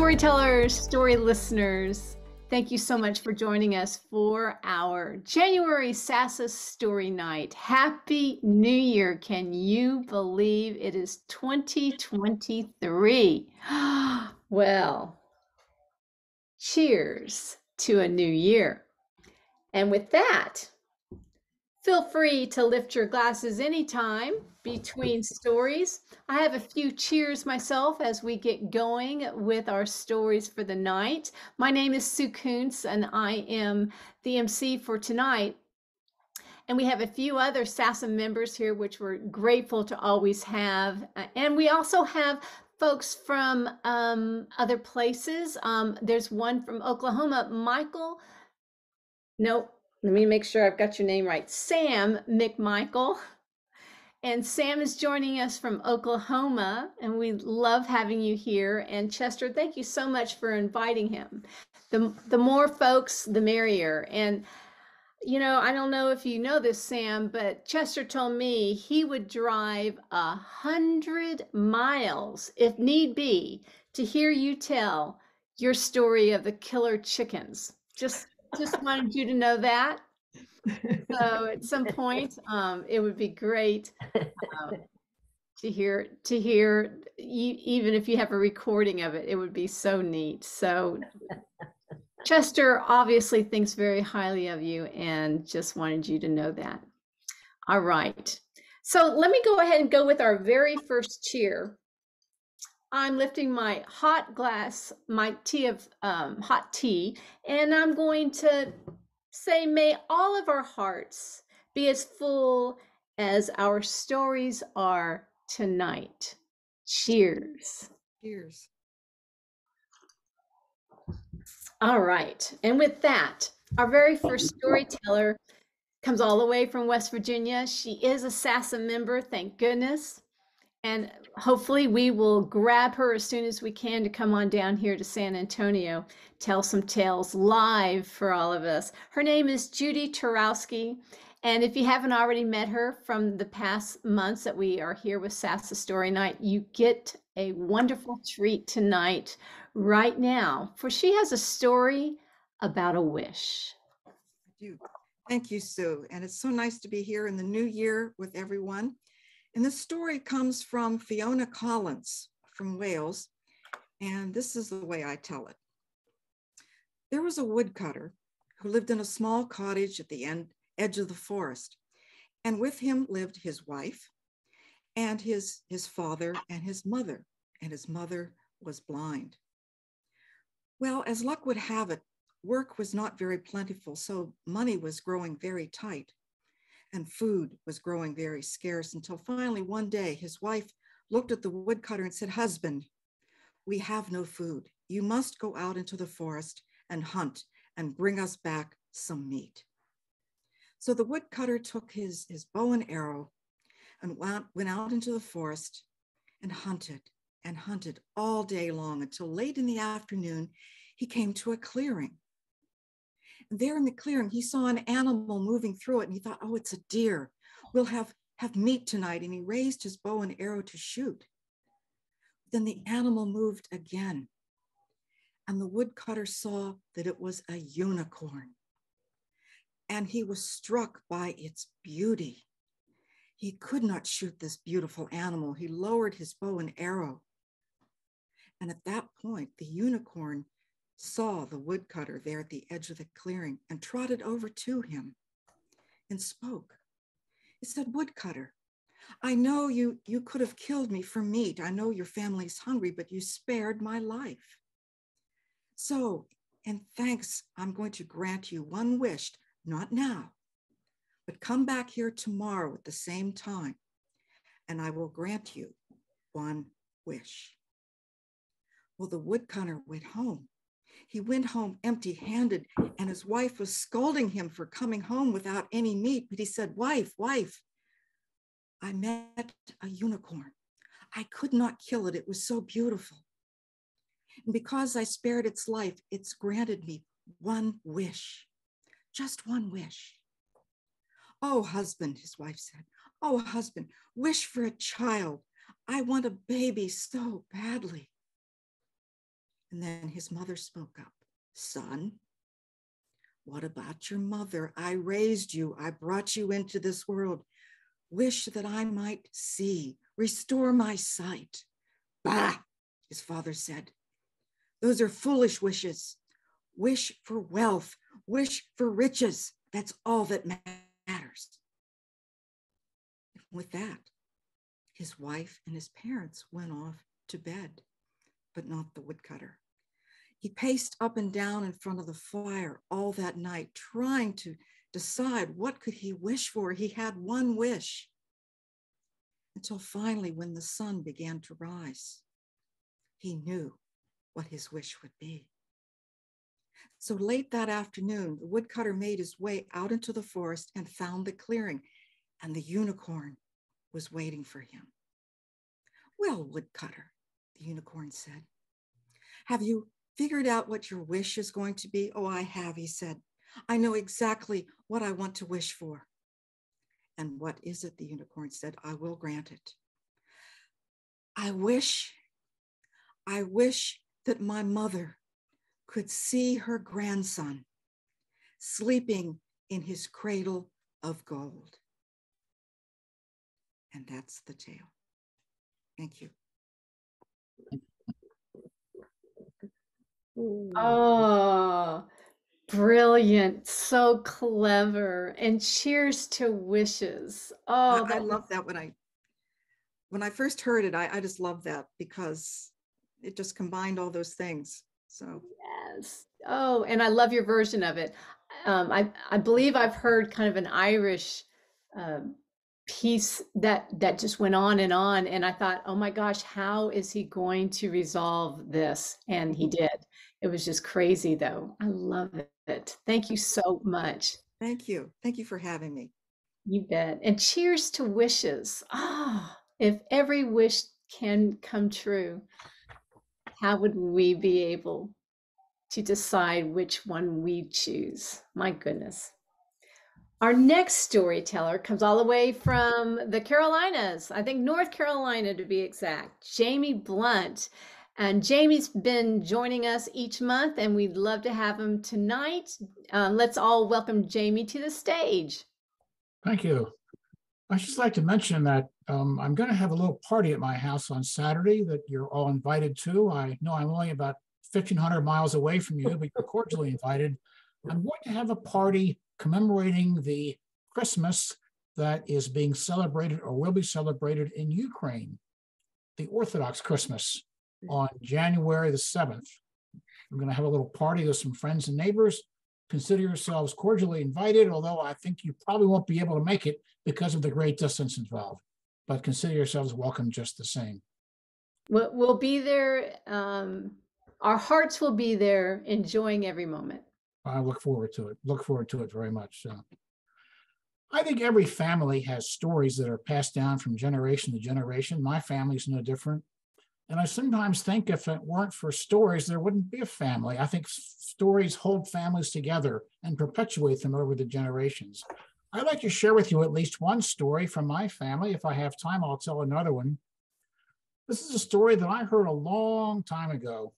Storytellers, story listeners, thank you so much for joining us for our January SASA Story Night. Happy New Year. Can you believe it is 2023? Well, cheers to a new year. And with that, feel free to lift your glasses anytime between stories. I have a few cheers myself as we get going with our stories for the night. My name is Sue Kuentz, and I am the MC for tonight. And we have a few other SASA members here, which we're grateful to always have. And we also have folks from other places. There's one from Oklahoma, Michael. Nope. Let me make sure I've got your name right. Sam McMichael. And Sam is joining us from Oklahoma, and we love having you here. And Chester, thank you so much for inviting him. The more folks, the merrier. And, you know, I don't know if you know this, Sam, but Chester told me he would drive 100 miles, if need be, to hear you tell your story of the killer chickens. Just wanted you to know that. So at some point, it would be great to hear, even if you have a recording of it, it would be so neat. So Chester obviously thinks very highly of you and just wanted you to know that. All right. So let me go ahead and go with our very first cheer. I'm lifting my hot glass, my tea of hot tea, and I'm going to say, may all of our hearts be as full as our stories are tonight. Cheers. Cheers. All right. And with that, our very first storyteller comes all the way from West Virginia. She is a SASA member, thank goodness. And hopefully we will grab her as soon as we can to come on down here to San Antonio, tell some tales live for all of us. Her name is Judi Tarowski. And if you haven't already met her from the past months that we are here with SASA Story Night, you get a wonderful treat tonight, right now, for she has a story about a wish. I do. Thank you, Sue. And it's so nice to be here in the new year with everyone. And this story comes from Fiona Collins from Wales. And this is the way I tell it. There was a woodcutter who lived in a small cottage at the edge of the forest. And with him lived his wife and his father and his mother. And his mother was blind. Well, as luck would have it, work was not very plentiful, so money was growing very tight. And food was growing very scarce until finally one day his wife looked at the woodcutter and said, "Husband, we have no food. You must go out into the forest and hunt and bring us back some meat." So the woodcutter took his bow and arrow and went out into the forest and hunted all day long until late in the afternoon, he came to a clearing. And there in the clearing, he saw an animal moving through it, and he thought, "Oh, it's a deer. We'll have meat tonight." And he raised his bow and arrow to shoot. Then the animal moved again, and the woodcutter saw that it was a unicorn. And he was struck by its beauty. He could not shoot this beautiful animal. He lowered his bow and arrow. And at that point, the unicorn saw the woodcutter there at the edge of the clearing and trotted over to him and spoke. It said, "Woodcutter, I know you could have killed me for meat. I know your family's hungry, but you spared my life. So, in thanks, I'm going to grant you one wish, not now, but come back here tomorrow at the same time, and I will grant you one wish." Well, the woodcutter went home. He went home empty-handed, and his wife was scolding him for coming home without any meat. But he said, wife, I met a unicorn. I could not kill it. It was so beautiful. And because I spared its life, it's granted me one wish, just one wish. "Oh, husband," his wife said, "oh, husband, wish for a child. I want a baby so badly." And then his mother spoke up. Son, what about your mother? I raised you. I brought you into this world. Wish that I might see, restore my sight. Bah, his father said. Those are foolish wishes. Wish for wealth, wish for riches. That's all that matters. With that, his wife and his parents went off to bed, but not the woodcutter. He paced up and down in front of the fire all that night, trying to decide what could he wish for. He had one wish. Until finally, when the sun began to rise, he knew what his wish would be. So late that afternoon, the woodcutter made his way out into the forest and found the clearing, and the unicorn was waiting for him. Well, woodcutter, the unicorn said, have you figured out what your wish is going to be? Oh, I have, he said. I know exactly what I want to wish for. And what is it? The unicorn said, I will grant it. I wish that my mother could see her grandson sleeping in his cradle of gold. And that's the tale. Thank you. Oh, brilliant. So clever. And cheers to wishes. Oh, I love that. When I first heard it, I just loved that because it just combined all those things. So yes. Oh, and I love your version of it. I believe I've heard kind of an Irish piece that just went on, and I thought, oh my gosh, how is he going to resolve this? And he did. It was just crazy, though. I love it. Thank you so much. thank you. Thank you for having me. You bet. And cheers to wishes. Ah, if every wish can come true, how would we be able to decide which one we choose? My goodness. Our next storyteller comes all the way from the Carolinas, I think North Carolina to be exact, Jamie Blount. And Jamie's been joining us each month, and we'd love to have him tonight. Let's all welcome Jamie to the stage. Thank you. I'd just like to mention that I'm going to have a little party at my house on Saturday that you're all invited to. I know I'm only about 1,500 miles away from you, but you're cordially invited. I'm going to have a party commemorating the Christmas that is being celebrated or will be celebrated in Ukraine, the Orthodox Christmas on January the 7th. I'm going to have a little party with some friends and neighbors. Consider yourselves cordially invited, although I think you probably won't be able to make it because of the great distance involved. But consider yourselves welcome just the same. We'll be there. Our hearts will be there, enjoying every moment. I look forward to it. Look forward to it very much. So, I think every family has stories that are passed down from generation to generation. My family's no different. And I sometimes think if it weren't for stories, there wouldn't be a family. I think stories hold families together and perpetuate them over the generations. I'd like to share with you at least one story from my family. If I have time, I'll tell another one. This is a story that I heard a long time ago.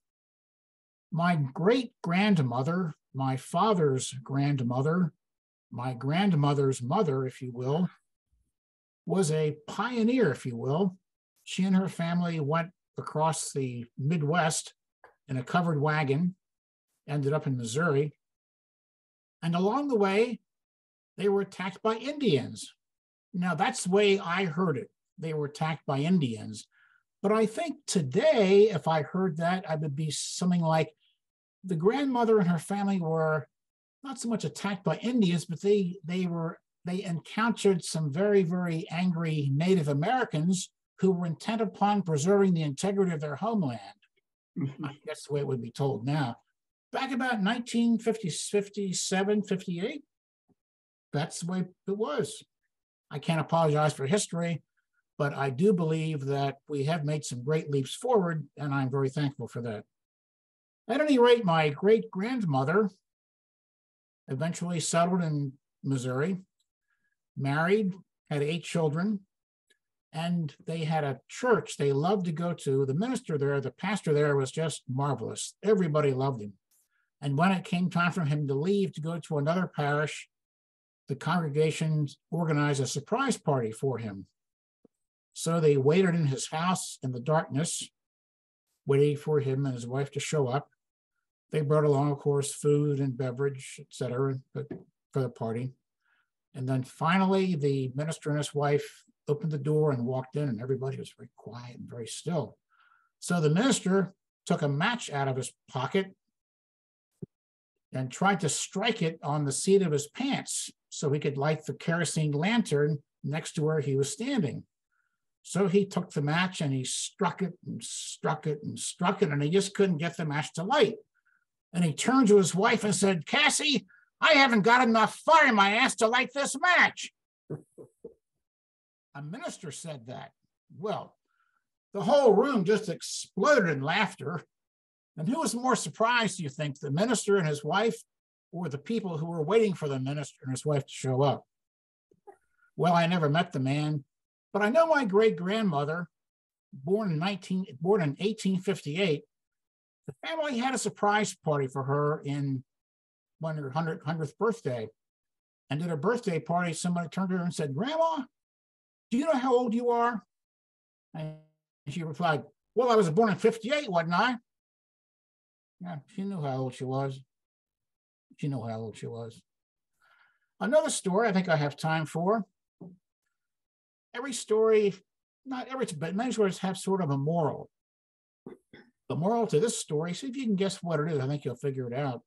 My great-grandmother, my father's grandmother, my grandmother's mother, if you will, was a pioneer, if you will. She and her family went across the Midwest in a covered wagon, ended up in Missouri. And along the way, they were attacked by Indians. Now, that's the way I heard it. They were attacked by Indians. But I think today, if I heard that, I would be something like the grandmother and her family were not so much attacked by Indians, but they encountered some very, very angry Native Americans who were intent upon preserving the integrity of their homeland. I think that's the way it would be told now. Back about 1957, 58, that's the way it was. I can't apologize for history, but I do believe that we have made some great leaps forward, and I'm very thankful for that. At any rate, my great-grandmother eventually settled in Missouri, married, had 8 children. And they had a church they loved to go to. The minister there, the pastor there was just marvelous. Everybody loved him. And when it came time for him to leave to go to another parish, the congregation organized a surprise party for him. So they waited in his house in the darkness, waiting for him and his wife to show up. They brought along, of course, food and beverage, etc., for the party. And then finally, the minister and his wife opened the door and walked in, and everybody was very quiet and very still. So the minister took a match out of his pocket and tried to strike it on the seat of his pants so he could light the kerosene lantern next to where he was standing. So he took the match and he struck it and struck it and struck it, and he just couldn't get the match to light. And he turned to his wife and said, "Cassie, I haven't got enough fire in my ass to light this match." A minister said that. Well, the whole room just exploded in laughter. And who was more surprised, do you think, the minister and his wife, or the people who were waiting for the minister and his wife to show up? Well, I never met the man, but I know my great-grandmother, born in 1858, the family had a surprise party for her on her 100th birthday. And at her birthday party, somebody turned to her and said, "Grandma, do you know how old you are?" And she replied, "Well, I was born in 58, wasn't I?" Yeah, she knew how old she was. She knew how old she was. Another story I think I have time for. Every story, not every, but many stories have sort of a moral. The moral to this story, see if you can guess what it is. I think you'll figure it out.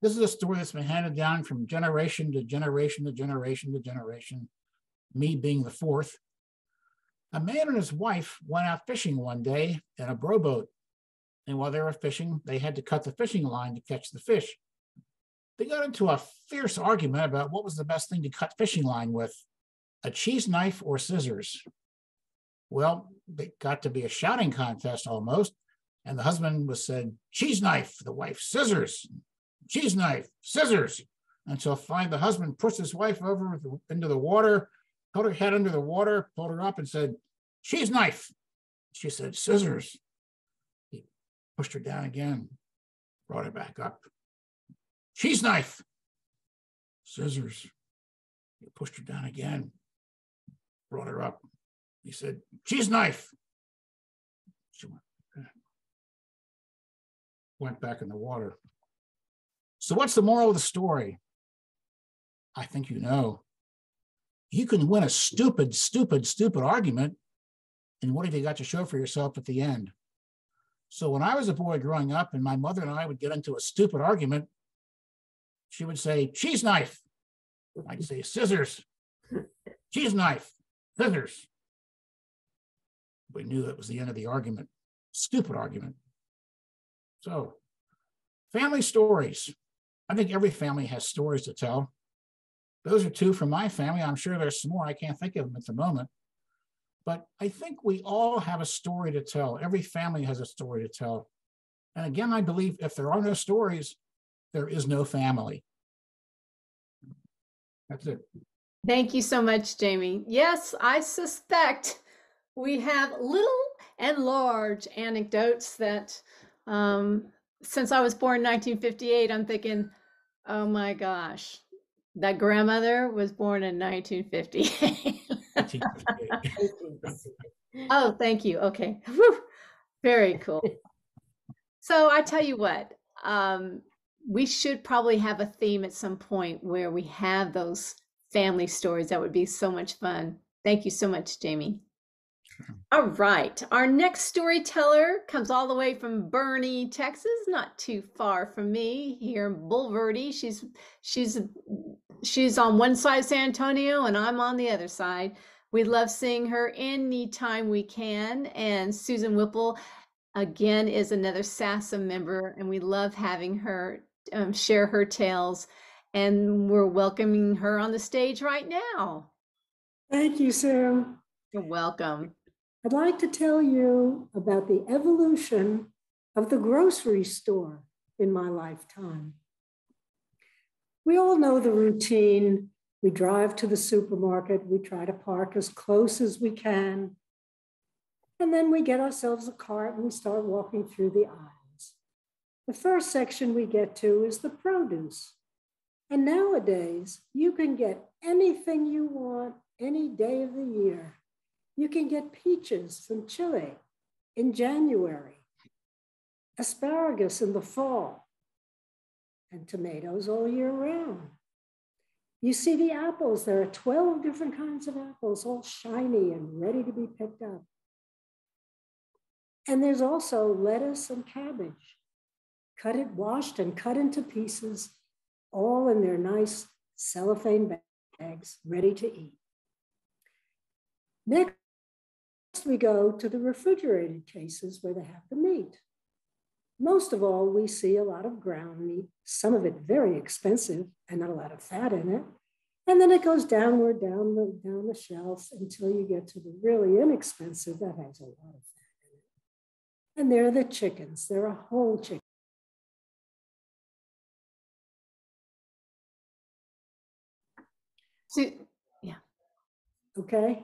This is a story that's been handed down from generation to generation to generation to generation, me being the fourth. A man and his wife went out fishing one day in a rowboat. And while they were fishing, they had to cut the fishing line to catch the fish. They got into a fierce argument about what was the best thing to cut fishing line with, a cheese knife or scissors. Well, it got to be a shouting contest almost. And the husband was said, "Cheese knife," the wife, "Scissors." "Cheese knife, scissors." Until finally the husband pushed his wife over into the water, held her head under the water, pulled her up and said, "Cheese knife." She said, "Scissors." He pushed her down again, brought her back up. "Cheese knife, scissors." He pushed her down again, brought her up. He said, "Cheese knife." She went back in the water. So what's the moral of the story? I think you know. You can win a stupid argument, and what have you got to show for yourself at the end? So when I was a boy growing up and my mother and I would get into a stupid argument, she would say, "Cheese knife." I'd say, "Scissors." "Cheese knife, scissors." We knew that was the end of the argument. Stupid argument. So, family stories. I think every family has stories to tell. Those are two from my family. I'm sure there's some more. I can't think of them at the moment. But I think we all have a story to tell. Every family has a story to tell. And again, I believe if there are no stories, there is no family. That's it. Thank you so much, Jamie. Yes, I suspect we have little and large anecdotes that, since I was born in 1958, I'm thinking, oh my gosh, that grandmother was born in 1958. Oh, thank you. Okay. Whew. Very cool. So I tell you what, we should probably have a theme at some point where we have those family stories. That would be so much fun. Thank you so much, Jamie. All right. Our next storyteller comes all the way from Boerne, Texas, not too far from me here in Bulverde. She's on one side of San Antonio and I'm on the other side. We love seeing her anytime we can. And Susan Whipple, again, is another SASA member, and we love having her share her tales. And we're welcoming her on the stage right now. Thank you, Sue. You're welcome. I'd like to tell you about the evolution of the grocery store in my lifetime. We all know the routine. We drive to the supermarket. We try to park as close as we can. And then we get ourselves a cart and we start walking through the aisles. The first section we get to is the produce. And nowadays, you can get anything you want any day of the year. You can get peaches from Chile in January, asparagus in the fall, and tomatoes all year round. You see the apples. There are 12 different kinds of apples, all shiny and ready to be picked up. And there's also lettuce and cabbage, washed and cut into pieces, all in their nice cellophane bags, ready to eat. Next, we go to the refrigerated cases where they have the meat. Most of all, we see a lot of ground meat, some of it very expensive and not a lot of fat in it. And then it goes downward, down the shelf until you get to the really inexpensive that has a lot of fat in it. And there are the chickens. There are whole chickens. So, yeah. Okay.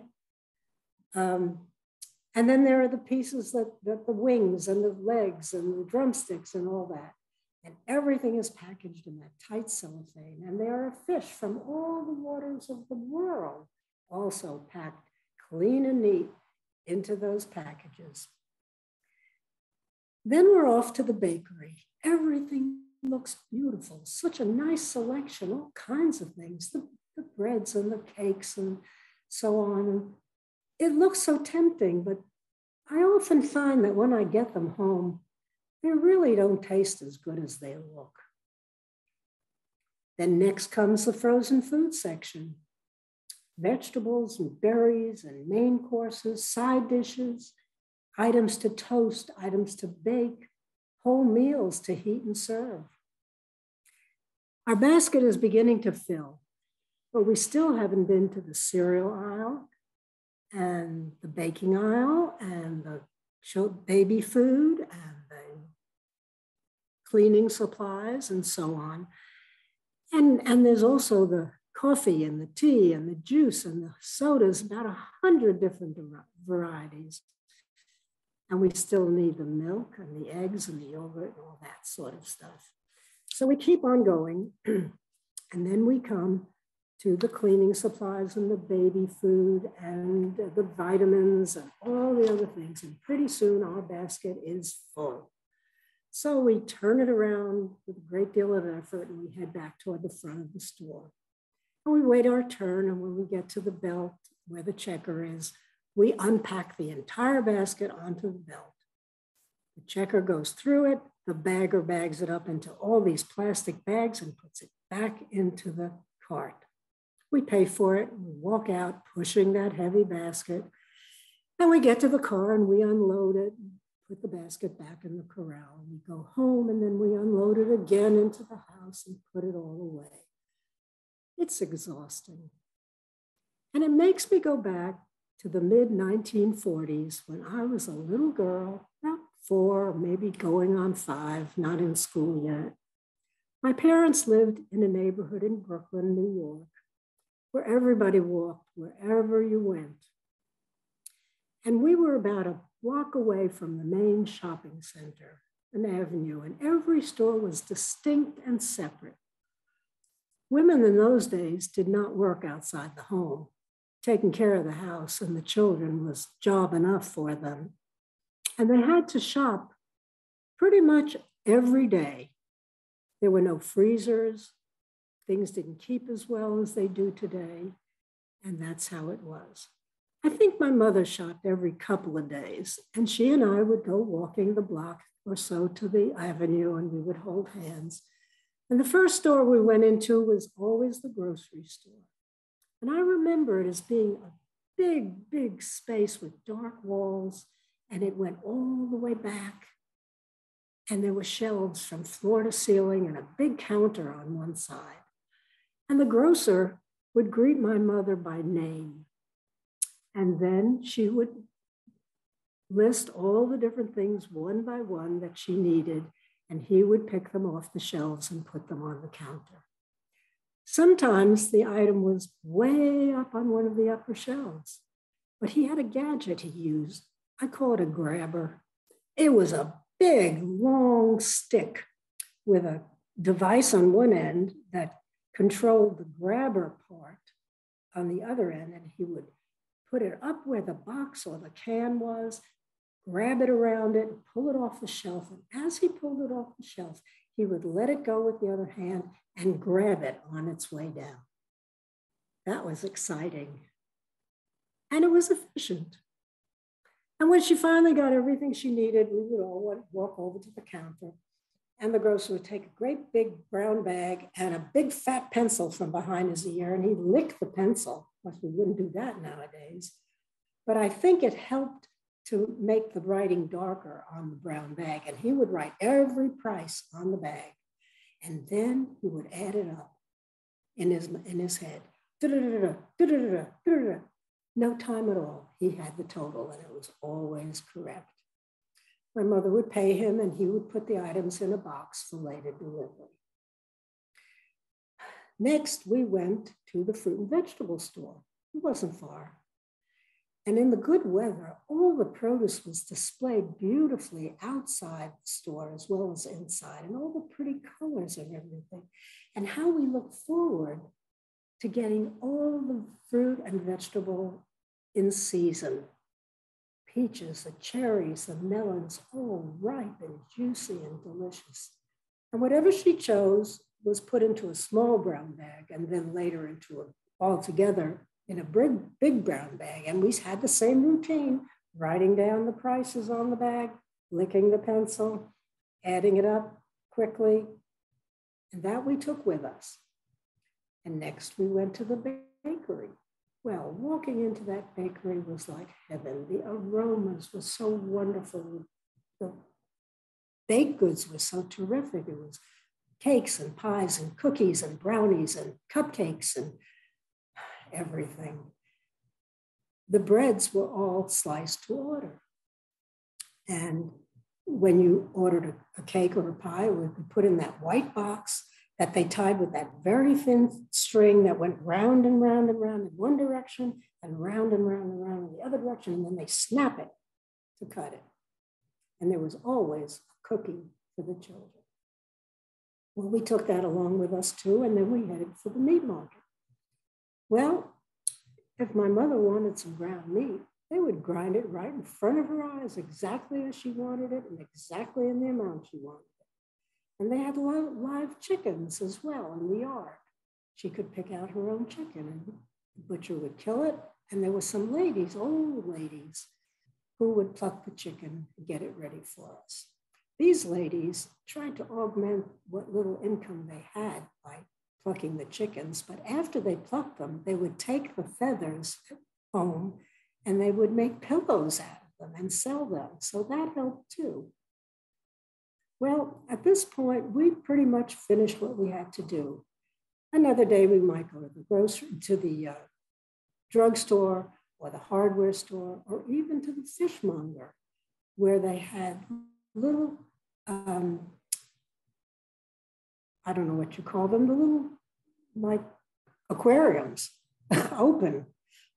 And then there are the pieces that the wings and the legs and the drumsticks and all that. And everything is packaged in that tight cellophane. And there are fish from all the waters of the world also packed clean and neat into those packages. Then we're off to the bakery. Everything looks beautiful. Such a nice selection, all kinds of things, the breads and the cakes and so on. It looks so tempting, but I often find that when I get them home, they really don't taste as good as they look. Then next comes the frozen food section. Vegetables and berries and main courses, side dishes, items to toast, items to bake, whole meals to heat and serve. Our basket is beginning to fill, but we still haven't been to the cereal aisle and the baking aisle and the baby food and the cleaning supplies and so on. And there's also the coffee and the tea and the juice and the sodas, about 100 different varieties. And we still need the milk and the eggs and the yogurt and all that sort of stuff. So we keep on going. And then we come to the cleaning supplies and the baby food and the vitamins and all the other things. And pretty soon our basket is full. So we turn it around with a great deal of effort and we head back toward the front of the store. And we wait our turn, and when we get to the belt where the checker is, we unpack the entire basket onto the belt. The checker goes through it, the bagger bags it up into all these plastic bags and puts it back into the cart. We pay for it, and we walk out pushing that heavy basket, and we get to the car and we unload it, and put the basket back in the corral. We go home and then we unload it again into the house and put it all away. It's exhausting. And it makes me go back to the mid-1940s when I was a little girl, about 4, maybe going on 5, not in school yet. My parents lived in a neighborhood in Brooklyn, New York, where everybody walked wherever you went. And we were about a block away from the main shopping center, an avenue, and every store was distinct and separate. Women in those days did not work outside the home. Taking care of the house and the children was job enough for them. And they had to shop pretty much every day. There were no freezers. Things didn't keep as well as they do today. And that's how it was. I think my mother shopped every couple of days, and she and I would go walking the block or so to the avenue, and we would hold hands. And the first store we went into was always the grocery store. And I remember it as being a big, big space with dark walls, and it went all the way back. And there were shelves from floor to ceiling and a big counter on one side. And the grocer would greet my mother by name. And then she would list all the different things one by one that she needed, and he would pick them off the shelves and put them on the counter. Sometimes the item was way up on one of the upper shelves, but he had a gadget he used. I call it a grabber. It was a big, long stick with a device on one end that controlled the grabber part on the other end, and he would put it up where the box or the can was, grab it around it, pull it off the shelf. And as he pulled it off the shelf, he would let it go with the other hand and grab it on its way down. That was exciting. And it was efficient. And when she finally got everything she needed, we would all walk over to the counter, and the grocer would take a great big brown bag and a big fat pencil from behind his ear, and he'd lick the pencil. Of course, we wouldn't do that nowadays. But I think it helped to make the writing darker on the brown bag. And he would write every price on the bag. And then he would add it up in his head. No time at all. He had the total, and it was always correct. My mother would pay him, and he would put the items in a box for later delivery. Next, we went to the fruit and vegetable store. It wasn't far. And in the good weather, all the produce was displayed beautifully outside the store as well as inside, and all the pretty colors and everything. And how we look forward to getting all the fruit and vegetable in season. Peaches, the cherries, the melons, all ripe and juicy and delicious. And whatever she chose was put into a small brown bag and then later into all together in a big brown bag. And we had the same routine, writing down the prices on the bag, licking the pencil, adding it up quickly. And that we took with us. And next we went to the bakery. Well, walking into that bakery was like heaven. The aromas were so wonderful. The baked goods were so terrific. It was cakes and pies and cookies and brownies and cupcakes and everything. The breads were all sliced to order. And when you ordered a cake or a pie, it would be put in that white box that they tied with that very thin string that went round and round and round in one direction and round and round and round in the other direction. And then they snap it to cut it. And there was always a cookie for the children. Well, we took that along with us too, and then we headed for the meat market. Well, if my mother wanted some ground meat, they would grind it right in front of her eyes, exactly as she wanted it and exactly in the amount she wanted it. And they had live chickens as well in the yard. She could pick out her own chicken, and the butcher would kill it. And there were some ladies, old ladies, who would pluck the chicken and get it ready for us. These ladies tried to augment what little income they had by plucking the chickens, but after they plucked them, they would take the feathers home and they would make pillows out of them and sell them. So that helped too. Well, at this point, we pretty much finished what we had to do. Another day, we might go to the drugstore or the hardware store, or even to the fishmonger, where they had little, I don't know what you call them, the little like aquariums open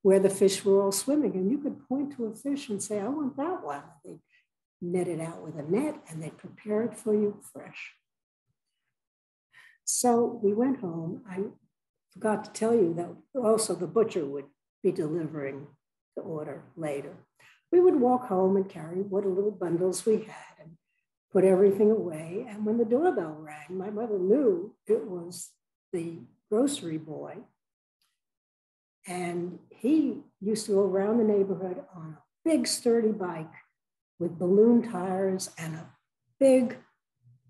where the fish were all swimming. And you could point to a fish and say, I want that one. They'd net it out with a net and they'd prepare it for you fresh. So we went home. I forgot to tell you that also the butcher would be delivering the order later. We would walk home and carry what little bundles we had and put everything away. And when the doorbell rang, my mother knew it was the grocery boy. And he used to go around the neighborhood on a big sturdy bike with balloon tires and a big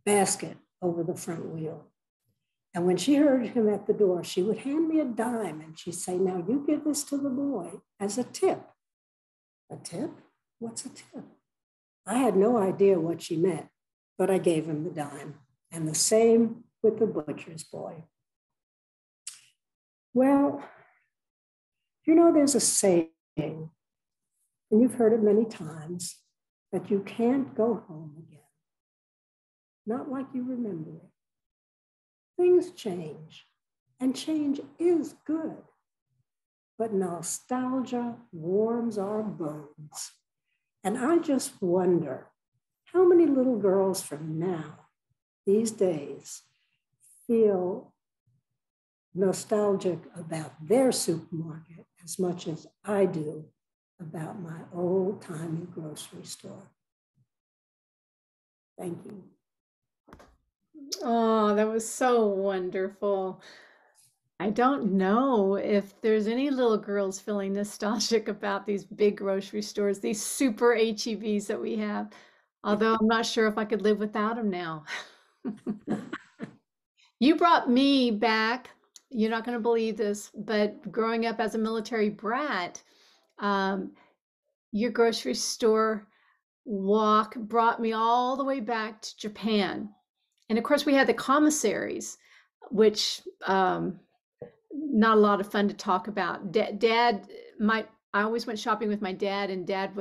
basket over the front wheel. And when she heard him at the door, she would hand me a dime and she'd say, now you give this to the boy as a tip. A tip? What's a tip? I had no idea what she meant, but I gave him the dime. And the same with the butcher's boy. Well, you know, there's a saying, and you've heard it many times, that you can't go home again. Not like you remember it. Things change. And change is good. But nostalgia warms our bones. And I just wonder how many little girls from now, these days, feel nostalgic about their supermarket as much as I do about my old-timey grocery store. Thank you. Oh, that was so wonderful. I don't know if there's any little girls feeling nostalgic about these big grocery stores, these super HEBs that we have, although I'm not sure if I could live without them now. You brought me back. You're not going to believe this, but growing up as a military brat, your grocery store walk brought me all the way back to Japan. And of course, we had the commissaries, which not a lot of fun to talk about. I always went shopping with my dad, and Dad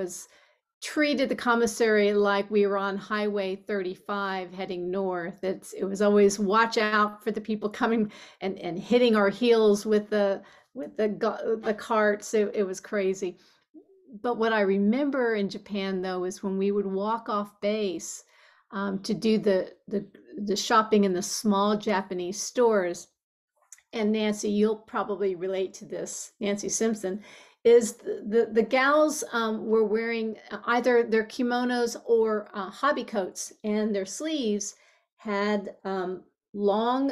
treated the commissary like we were on Highway 35 heading north. It was always watch out for the people coming and hitting our heels with the carts. It was crazy. But what I remember in Japan, though, is when we would walk off base to do the shopping in the small Japanese stores. And Nancy, you'll probably relate to this, Nancy Simpson, is the gals were wearing either their kimonos or hobby coats, and their sleeves had long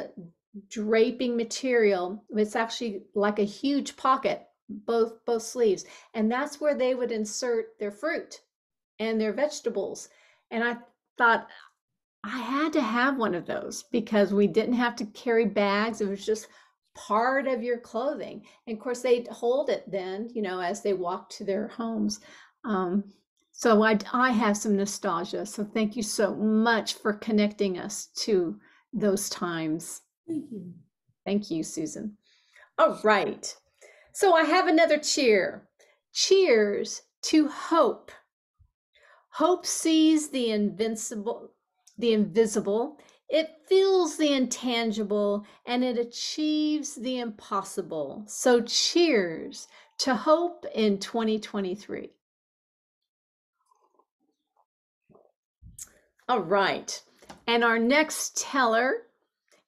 draping material. It's actually like a huge pocket, both sleeves, and that's where they would insert their fruit and their vegetables. And I thought I had to have one of those because we didn't have to carry bags. It was just part of your clothing. And of course they'd hold it then, as they walked to their homes. So I have some nostalgia. So thank you so much for connecting us to those times. Thank you. Thank you, Susan. All right. So I have another cheer. Cheers to hope. Hope sees the invisible. It feels the intangible, and it achieves the impossible. So cheers to hope in 2023. All right. And our next teller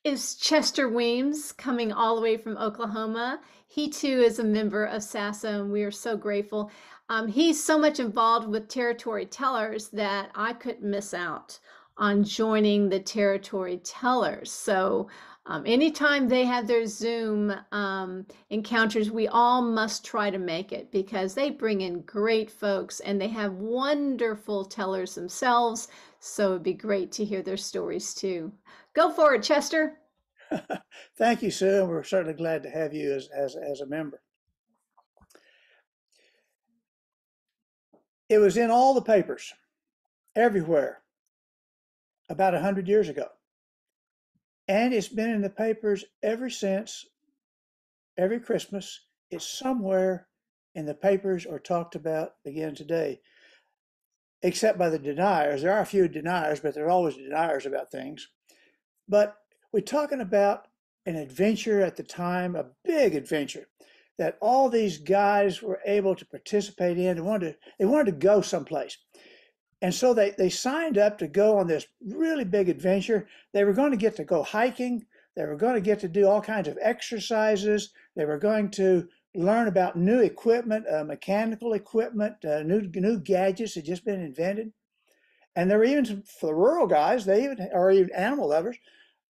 is Chester Weems, coming all the way from Oklahoma. He too is a member of SASA, and we are so grateful. He's so much involved with Territory Tellers that I couldn't miss out on joining the Territory Tellers. So anytime they have their Zoom encounters, we all must try to make it because they bring in great folks and they have wonderful tellers themselves. So it'd be great to hear their stories too. Go for it, Chester. Thank you, Sue. And we're certainly glad to have you as a member. It was in all the papers, everywhere, about 100 years ago. And it's been in the papers ever since. Every Christmas, it's somewhere in the papers or talked about again today, except by the deniers. There are a few deniers, but there are always deniers about things. But we're talking about an adventure at the time, a big adventure that all these guys were able to participate in. They wanted to go someplace. And so they signed up to go on this really big adventure. They were going to get to go hiking. They were going to get to do all kinds of exercises. They were going to learn about new equipment, mechanical equipment, new gadgets had just been invented. And there were even for the rural guys, or even animal lovers,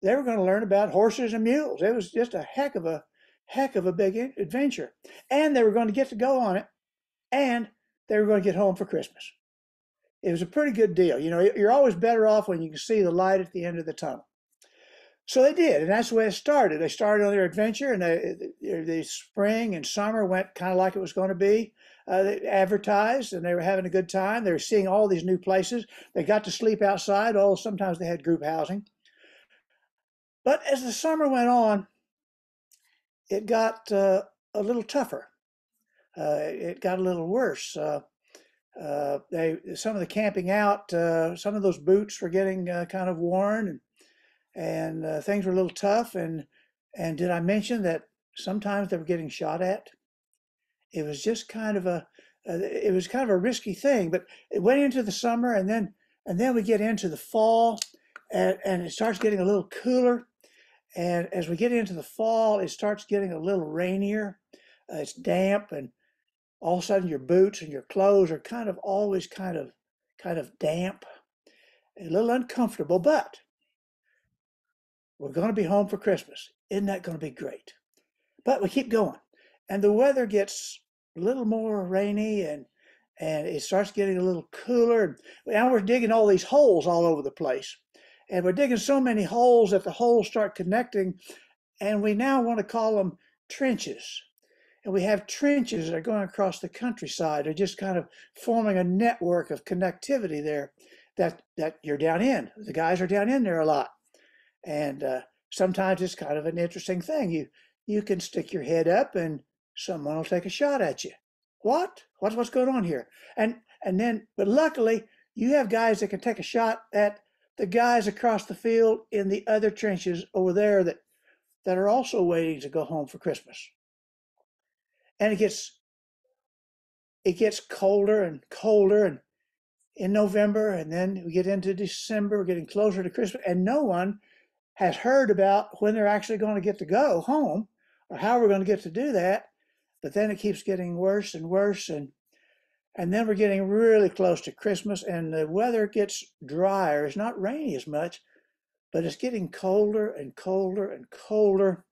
they were going to learn about horses and mules. It was just a heck of a big adventure. And they were going to get to go on it, and they were going to get home for Christmas. It was a pretty good deal. You're always better off when you can see the light at the end of the tunnel. So they did, and that's the way it started. They started on their adventure, and the spring and summer went kind of like it was going to be. They advertised, and they were having a good time. They were seeing all these new places. They got to sleep outside, although sometimes they had group housing. But as the summer went on, it got a little tougher. It got a little worse. Some of the camping out, some of those boots were getting kind of worn, and things were a little tough. And And did I mention that sometimes they were getting shot at? It was just kind of a risky thing, but it went into the summer, and then we get into the fall, and it starts getting a little cooler. And as we get into the fall, it starts getting a little rainier. It's damp, and all of a sudden your boots and your clothes are kind of always kind of damp, a little uncomfortable, but we're going to be home for Christmas. Isn't that going to be great? But we keep going, and the weather gets a little more rainy, and it starts getting a little cooler. Now we're digging all these holes all over the place, and we're digging so many holes that the holes start connecting, and we now want to call them trenches. And we have trenches that are going across the countryside. They're just kind of forming a network of connectivity there that you're down in. The guys are down in there a lot. And sometimes it's kind of an interesting thing. You can stick your head up and someone will take a shot at you. What's going on here? And then, but luckily you have guys that can take a shot at the guys across the field in the other trenches over there that are also waiting to go home for Christmas. And it gets colder and colder, and in November, and then we get into December, we're getting closer to Christmas, and no one has heard about when they're actually going to get to go home or how we're going to get to do that. But then it keeps getting worse and worse, and then we're getting really close to Christmas, and the weather gets drier. It's not rainy as much, but it's getting colder and colder and colder.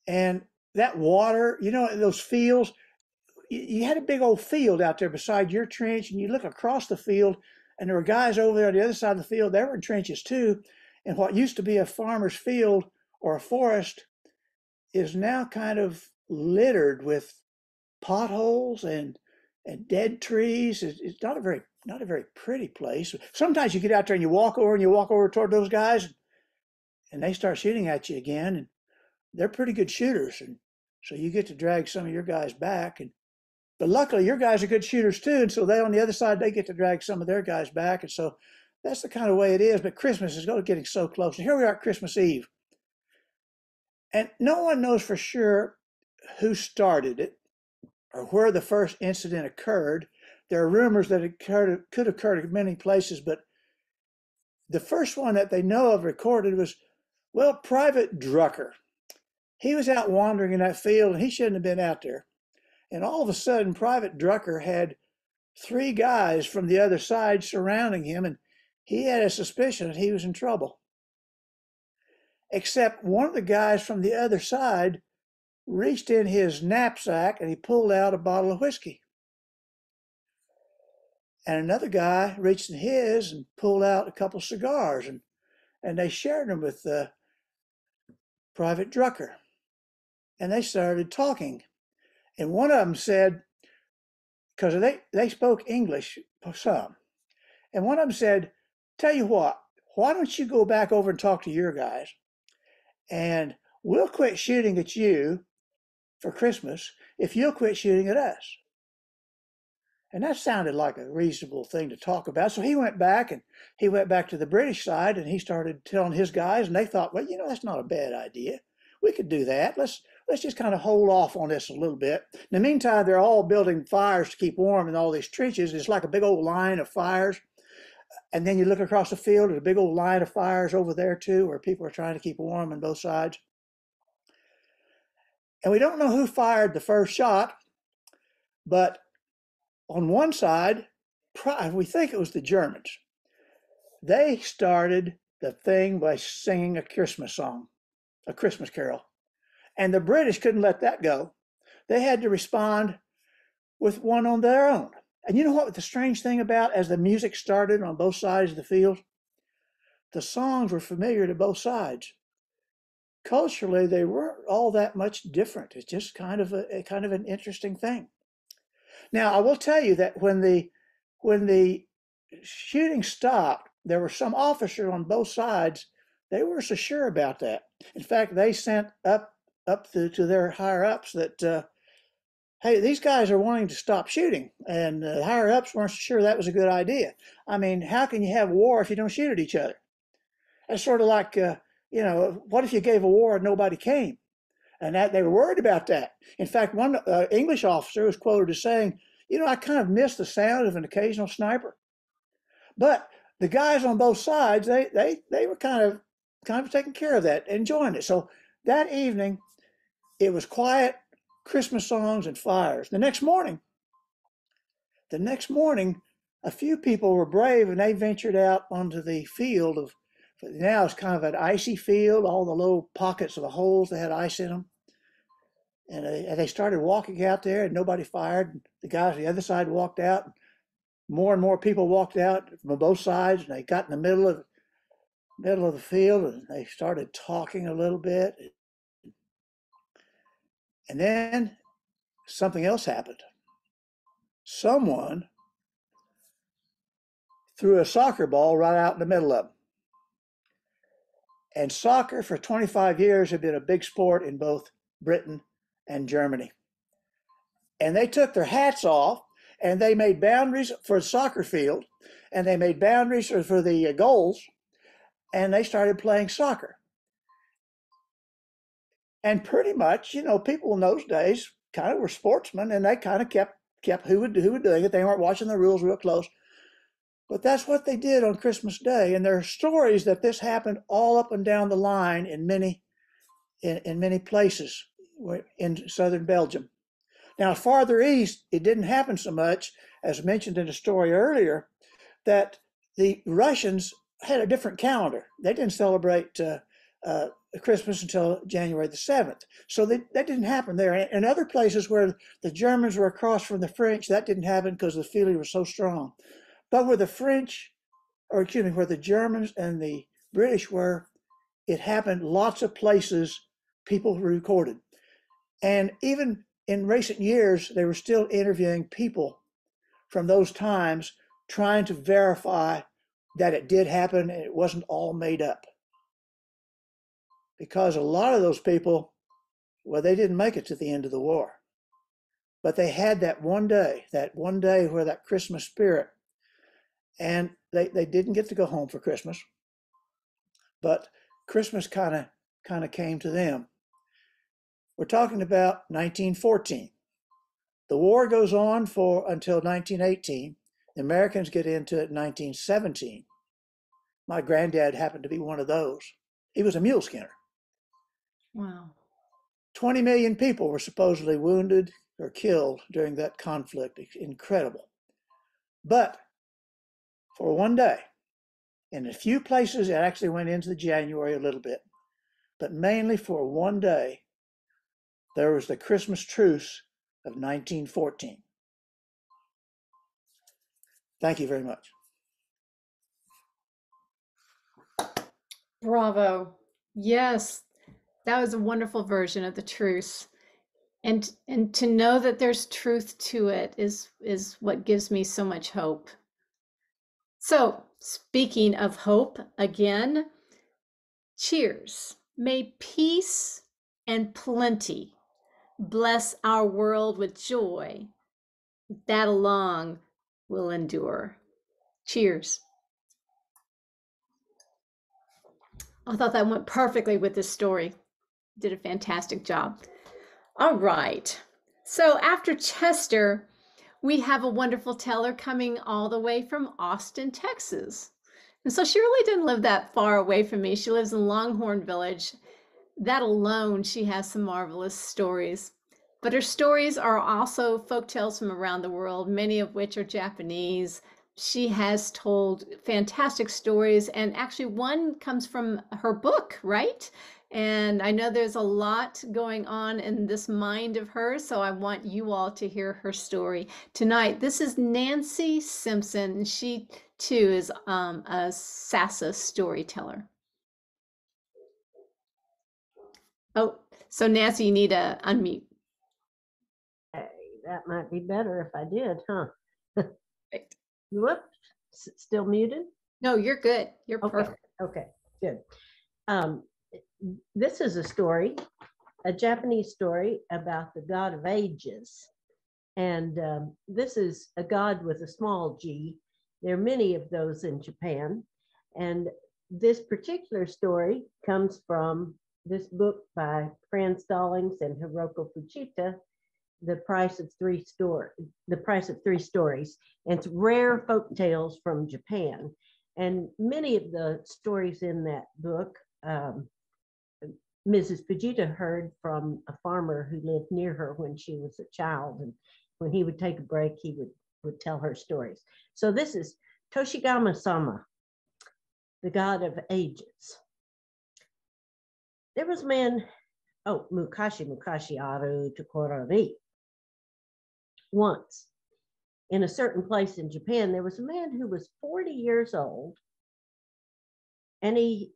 And that water, those fields, you had a big old field out there beside your trench, and you look across the field, and there were guys over there on the other side of the field. They were in trenches too. And what used to be a farmer's field or a forest is now kind of littered with potholes and dead trees. It's not a very pretty place. Sometimes you get out there and you walk over toward those guys, and they start shooting at you again. And they're pretty good shooters, and so you get to drag some of your guys back. But luckily your guys are good shooters too, and so they on the other side, they get to drag some of their guys back. And so that's the kind of way it is. But Christmas is getting so close, and here we are at Christmas Eve, and no one knows for sure who started it or where the first incident occurred. There are rumors that it could occur in many places, but the first one that they know of recorded was, Private Drucker. He was out wandering in that field, and he shouldn't have been out there. And all of a sudden, Private Drucker had 3 guys from the other side surrounding him, and he had a suspicion that he was in trouble. Except one of the guys from the other side reached in his knapsack and he pulled out a bottle of whiskey. And another guy reached in his and pulled out a couple cigars, and they shared them with Private Drucker. And they started talking. And one of them said, because they spoke English some, and one of them said, tell you what, why don't you go back over and talk to your guys, and we'll quit shooting at you for Christmas if you'll quit shooting at us. And that sounded like a reasonable thing to talk about. So he went back to the British side, and he started telling his guys, and they thought, that's not a bad idea. We could do that. Let's just kind of hold off on this a little bit. In the meantime, they're all building fires to keep warm in all these trenches. It's like a big old line of fires. And then you look across the field, there's a big old line of fires over there too, where people are trying to keep warm on both sides. And we don't know who fired the first shot, but on one side, we think it was the Germans. They started the thing by singing a Christmas song, a Christmas carol. And the British couldn't let that go. They had to respond with one on their own. And you know what the strange thing about, as the music started on both sides of the field? The songs were familiar to both sides. Culturally, they weren't all that much different. It's just kind of an interesting thing. Now, I will tell you that when the shooting stopped, there were some officers on both sides. They were so sure about that. In fact, they sent up to their higher ups that, hey, these guys are wanting to stop shooting, and the higher ups weren't sure that was a good idea. I mean, how can you have war if you don't shoot at each other? It's sort of like you know, what if you gave a war and nobody came? And that they were worried about that. In fact, one English officer was quoted as saying, you know, I kind of miss the sound of an occasional sniper. But the guys on both sides, they were kind of taking care of that, enjoying it. So that evening, it was quiet, Christmas songs and fires. The next morning, a few people were brave and they ventured out onto the field of, now it's kind of an icy field, all the little pockets of the holes, they had ice in them. And they started walking out there and nobody fired. The guys on the other side walked out. More and more people walked out from both sides, and they got in the middle of the field and they started talking a little bit. And then something else happened. Someone threw a soccer ball right out in the middle of them. And soccer for 25 years had been a big sport in both Britain and Germany. And they took their hats off and they made boundaries for the soccer field and they made boundaries for the goals and they started playing soccer. And pretty much, you know, people in those days kind of were sportsmen and they kind of kept who were doing it. They weren't watching the rules real close. But that's what they did on Christmas Day. And there are stories that this happened all up and down the line in many places in southern Belgium. Now, farther east, it didn't happen so much, as mentioned in the story earlier, that the Russians had a different calendar. They didn't celebrate Christmas until January the 7th. So that didn't happen there. In other places where the Germans were across from the French, that didn't happen because the feeling was so strong. But where the where the Germans and the British were, it happened lots of places, people recorded. And even in recent years, they were still interviewing people from those times, trying to verify that it did happen and it wasn't all made up. Because a lot of those people, well, they didn't make it to the end of the war. But they had that one day where that Christmas spirit, and they didn't get to go home for Christmas, but Christmas kind of came to them. We're talking about 1914. The war goes on until 1918. The Americans get into it in 1917. My granddad happened to be one of those. He was a mule skinner. Wow. 20 million people were supposedly wounded or killed during that conflict. Incredible. But for one day, in a few places it actually went into January a little bit, but mainly for one day, there was the Christmas truce of 1914. Thank you very much. Bravo. Yes, that was a wonderful version of the truce. And to know that there's truth to it is what gives me so much hope. So, speaking of hope, again, cheers. May peace and plenty bless our world with joy. That alone will endure. Cheers. I thought that went perfectly with this story. Did a fantastic job. All right. So after Chester, we have a wonderful teller coming all the way from Austin, Texas. And so she really didn't live that far away from me. She lives in Longhorn Village. That alone, she has some marvelous stories. But her stories are also folktales from around the world, many of which are Japanese. She has told fantastic stories, and actually one comes from her book, right? And I know there's a lot going on in this mind of hers, so I want you all to hear her story tonight. This is Nancy Simpson, and she too is a SASA storyteller. Oh, so Nancy, you need to unmute. Hey, that might be better if I did, huh? Right. Whoops, still muted? No, you're good. You're perfect. Okay, good. This is a story, a Japanese story about the god of ages. And this is a god with a small g. There are many of those in Japan. And this particular story comes from this book by Fran Stallings and Hiroko Fujita, The Price of Three Stories. And it's rare folk tales from Japan. And many of the stories in that book, Mrs. Fujita heard from a farmer who lived near her when she was a child. And when he would take a break, he would tell her stories. So this is Toshigama-sama, the god of ages. There was a man, mukashi aru tokoro ni. Once, in a certain place in Japan, there was a man who was 40 years old, and New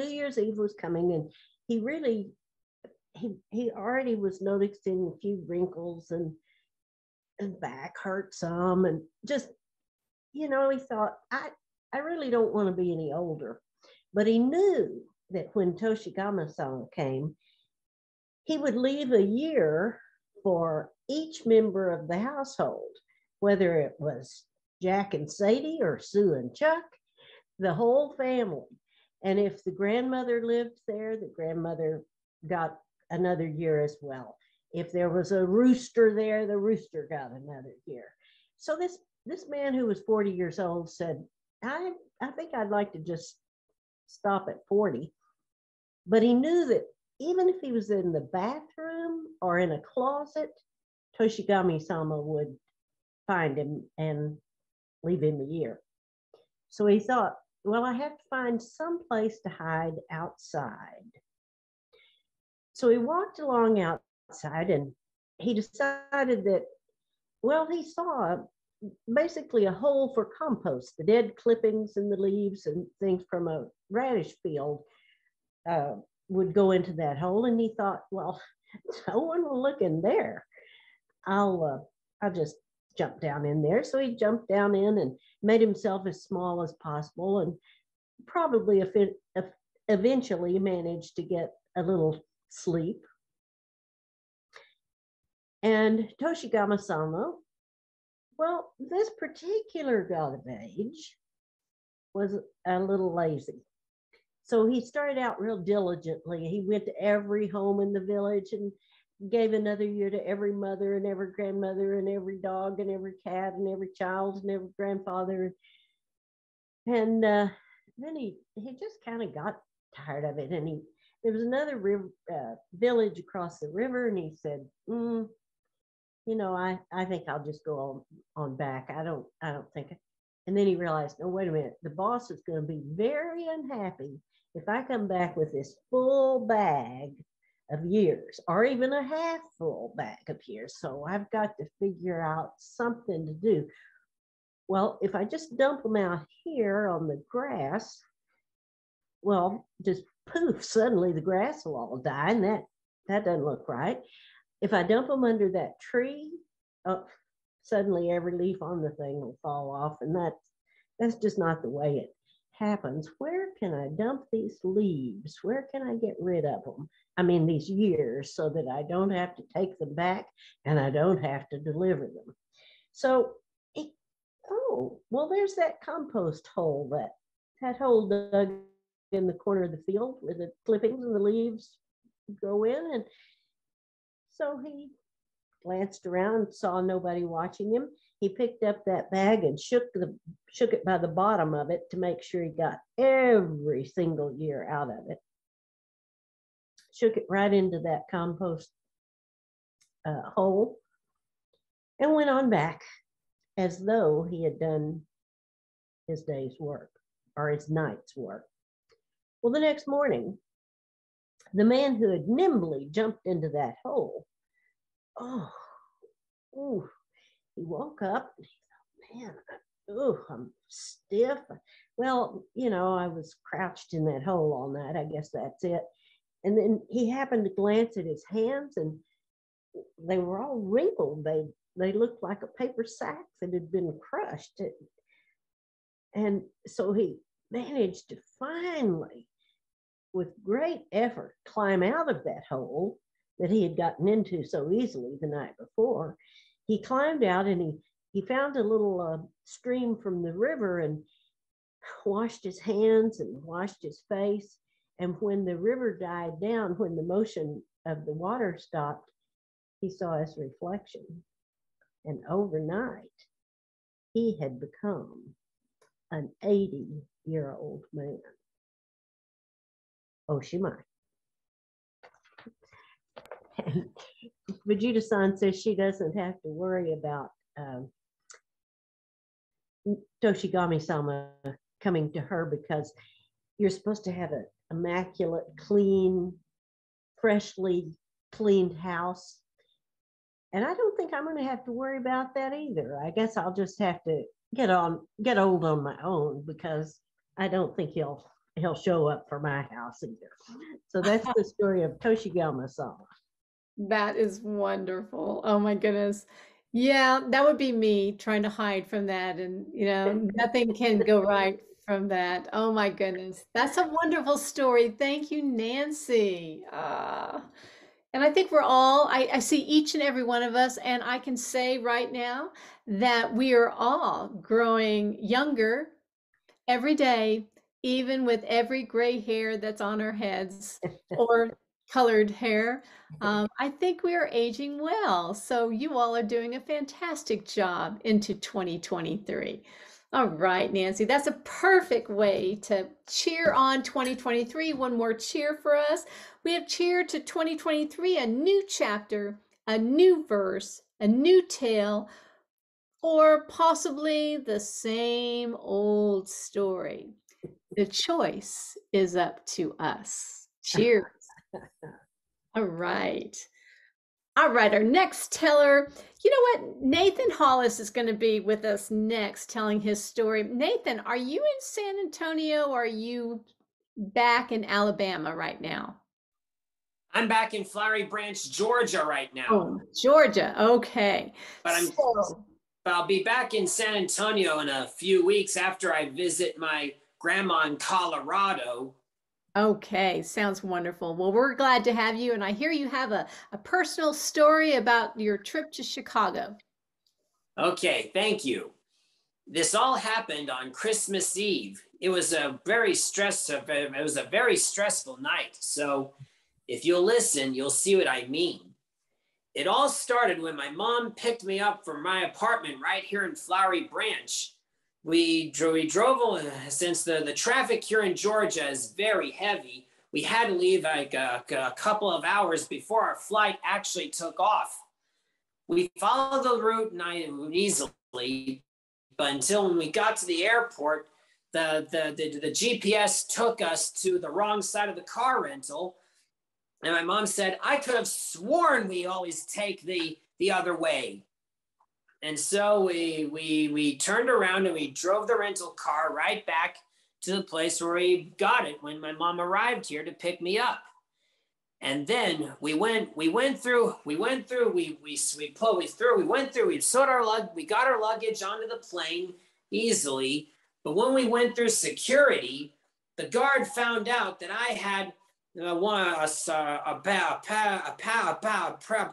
Year's Eve was coming, and he already was noticing a few wrinkles, and his back hurt some, and just, he thought, I really don't want to be any older. But he knew that when Toshigama-sama came, he would leave a year for each member of the household, whether it was Jack and Sadie or Sue and Chuck, the whole family. And if the grandmother lived there, the grandmother got another year as well. If there was a rooster there, the rooster got another year. So this man who was 40 years old said, I think I'd like to just stop at 40. But he knew that even if he was in the bathroom or in a closet, Toshigami-sama would find him and leave him a year. So he thought, well, I have to find some place to hide outside. So he walked along outside, and he decided that, he saw basically a hole for compost, the dead clippings and the leaves and things from a radish field would go into that hole. And he thought, well, no one will look in there. I'll just jump down in there. So he jumped down in and made himself as small as possible, and probably eventually managed to get a little sleep. And Toshigama-sama, this particular god of age was a little lazy. So he started out real diligently. He went to every home in the village and gave another year to every mother and every grandmother and every dog and every cat and every child and every grandfather. And then he just kind of got tired of it. And there was another village across the river, and he said, I think I'll just go on back. I don't think. And then he realized, no, wait a minute. The boss is going to be very unhappy if I come back with this full bag of years, or even a half full bag of years. So I've got to figure out something to do. Well, if I just dump them out here on the grass, just poof, suddenly the grass will all die, and that doesn't look right. If I dump them under that tree, suddenly every leaf on the thing will fall off, and that's just not the way it happens. Where can I dump these leaves? Where can I get rid of them? I mean, these years, so that I don't have to take them back and I don't have to deliver them. So, there's that compost hole, that hole dug in the corner of the field where the clippings and the leaves go in. And so he glanced around, saw nobody watching him. He picked up that bag and shook it by the bottom of it to make sure he got every single year out of it. Shook it right into that compost hole and went on back as though he had done his day's work or his night's work. Well, the next morning, the man who had nimbly jumped into that hole, he woke up and he thought, man, I'm stiff. Well, I was crouched in that hole all night. I guess that's it. And then he happened to glance at his hands, and they were all wrinkled. They looked like a paper sack that had been crushed. And so he managed to finally, with great effort, climb out of that hole that he had gotten into so easily the night before. He climbed out, and he found a little stream from the river, and washed his hands and washed his face. And when the river died down, when the motion of the water stopped, he saw his reflection. And overnight, he had become an 80-year-old man. Oshimai. Vijita-san says she doesn't have to worry about Toshigami-sama coming to her because you're supposed to have an immaculate, clean, freshly cleaned house. And I don't think I'm going to have to worry about that either. I guess I'll just have to get old on my own because I don't think he'll show up for my house either. So that's the story of Toshigami-sama. That is wonderful. Oh my goodness. Yeah, that would be me trying to hide from that. And, nothing can go right from that. Oh my goodness. That's a wonderful story. Thank you, Nancy. And I think we're all, I see each and every one of us, and I can say right now that we are all growing younger every day, even with every gray hair that's on our heads or colored hair. I think we are aging well. So you all are doing a fantastic job into 2023. All right, Nancy, that's a perfect way to cheer on 2023. One more cheer for us. We have cheered to 2023, a new chapter, a new verse, a new tale, or possibly the same old story. The choice is up to us. Cheers. All right. All right, our next teller, you know what? Nathan Hollis is going to be with us next telling his story. Nathan, are you in San Antonio or are you back in Alabama right now? I'm back in Flowery Branch, Georgia right now. Oh, Georgia. Okay. But I'll be back in San Antonio in a few weeks after I visit my grandma in Colorado. Okay, sounds wonderful. Well, we're glad to have you. And I hear you have a personal story about your trip to Chicago. Okay, thank you. This all happened on Christmas Eve. It was a very stressful night. So if you'll listen, you'll see what I mean. It all started when my mom picked me up from my apartment right here in Flowery Branch. We drove, since the traffic here in Georgia is very heavy, we had to leave like a couple of hours before our flight actually took off. We followed the route easily, but until when we got to the airport, the GPS took us to the wrong side of the car rental. And my mom said, I could have sworn we always take the other way. And so we turned around and we drove the rental car right back to the place where we got it when my mom arrived here to pick me up. And then we got our luggage onto the plane easily. But when we went through security, the guard found out that I had a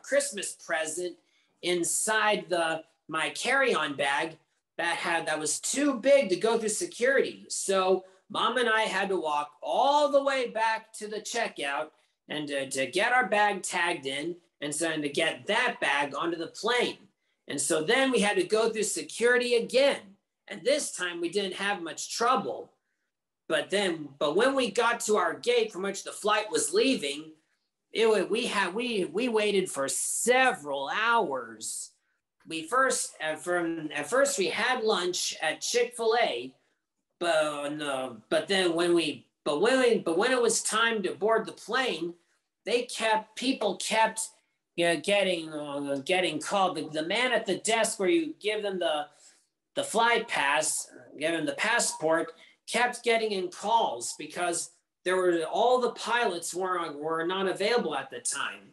Christmas present inside my carry-on bag that was too big to go through security. So Mom and I had to walk all the way back to the checkout and to get our bag tagged in and so to get that bag onto the plane. And so then we had to go through security again. And this time we didn't have much trouble. But when we got to our gate from which the flight was leaving, we waited for several hours. At first we had lunch at Chick-fil-A, but when it was time to board the plane, people kept getting called. The man at the desk where you give them the flight pass, give them the passport, kept getting in calls because all the pilots were not available at the time.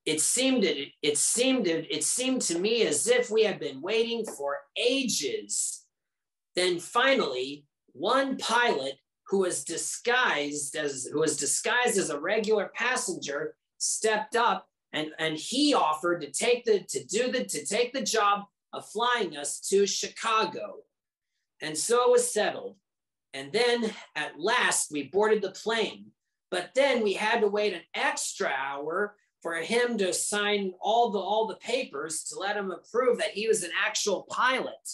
It seemed to me as if we had been waiting for ages. Then finally, one pilot who was disguised as a regular passenger stepped up and he offered to take the job of flying us to Chicago. And so it was settled. And then at last we boarded the plane. But then we had to wait an extra hour for him to sign all the papers to let him approve that he was an actual pilot.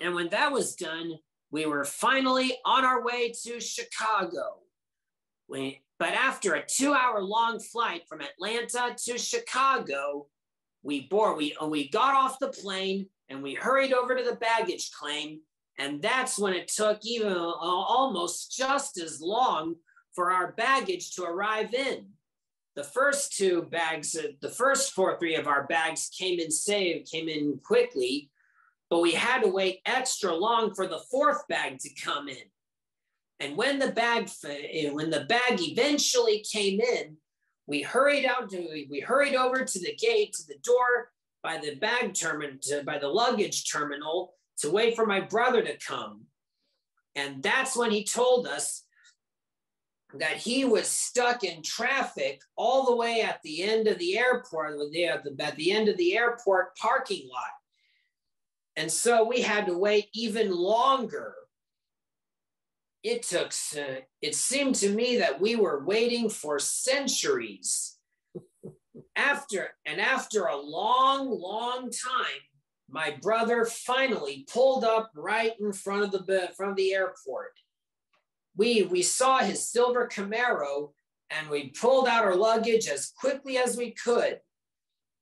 And when that was done, we were finally on our way to Chicago. But after a 2-hour-long flight from Atlanta to Chicago, we got off the plane and we hurried over to the baggage claim. And that's when it took even almost just as long for our baggage to arrive in. The first two bags, the first three of our bags came in quickly, but we had to wait extra long for the fourth bag to come in. And when the bag eventually came in, we hurried over to the gate, to the door by the luggage terminal to wait for my brother to come. And that's when he told us that he was stuck in traffic all the way at the end of the airport, at the end of the airport parking lot. And so we had to wait even longer. It seemed to me that we were waiting for centuries. After a long time, my brother finally pulled up right in front of the airport. We saw his silver Camaro and we pulled out our luggage as quickly as we could.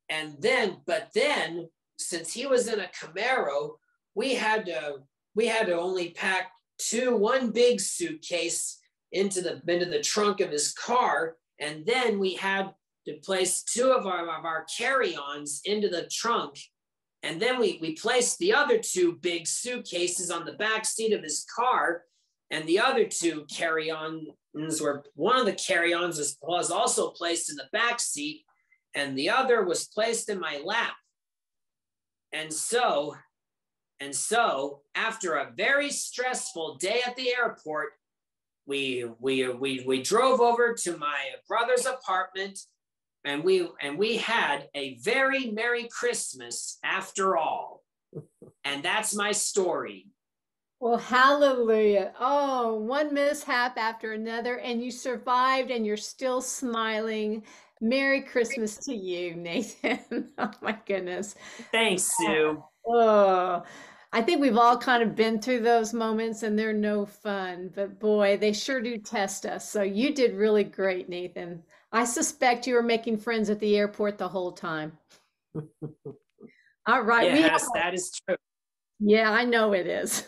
But then, since he was in a Camaro, we had to only pack one big suitcase into the trunk of his car, and then we had to place two of our carry-ons into the trunk, and then we placed the other two big suitcases on the back seat of his car, and the other two carry-ons one of the carry-ons was also placed in the back seat, and the other was placed in my lap. And so, after a very stressful day at the airport, we drove over to my brother's apartment, and we had a very Merry Christmas after all. And that's my story. Well, hallelujah. Oh, one mishap after another, and you survived and you're still smiling. Merry Christmas to you, Nathan. Oh my goodness. Thanks, Sue. Oh, I think we've all kind of been through those moments and they're no fun, but boy, they sure do test us. So you did really great, Nathan. I suspect you were making friends at the airport the whole time. All right. Yes, that is true. Yeah, I know it is.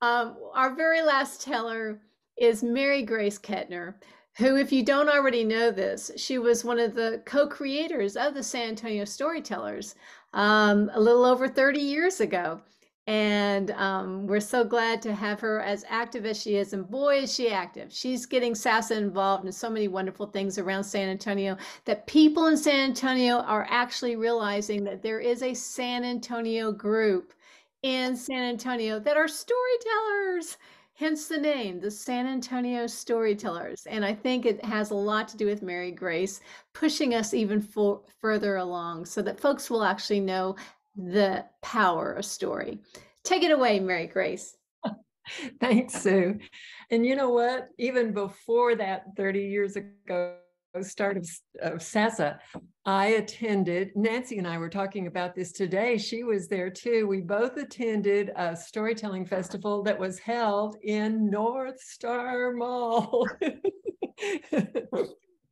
Our very last teller is Mary Grace Ketner, who, if you don't already know this, she was one of the co-creators of the San Antonio Storytellers a little over 30 years ago. And we're so glad to have her as active as she is. And boy, is she active. She's getting SASA involved in so many wonderful things around San Antonio that people in San Antonio are actually realizing that there is a San Antonio group in San Antonio that are storytellers. Hence the name, the San Antonio Storytellers. And I think it has a lot to do with Mary Grace pushing us even further along so that folks will actually know the power of story. Take it away, Mary Grace. Thanks, Sue. And you know what? Even before that 30 years ago, start of SASA, I attended, Nancy and I were talking about this today. She was there too. We both attended a storytelling festival that was held in North Star Mall.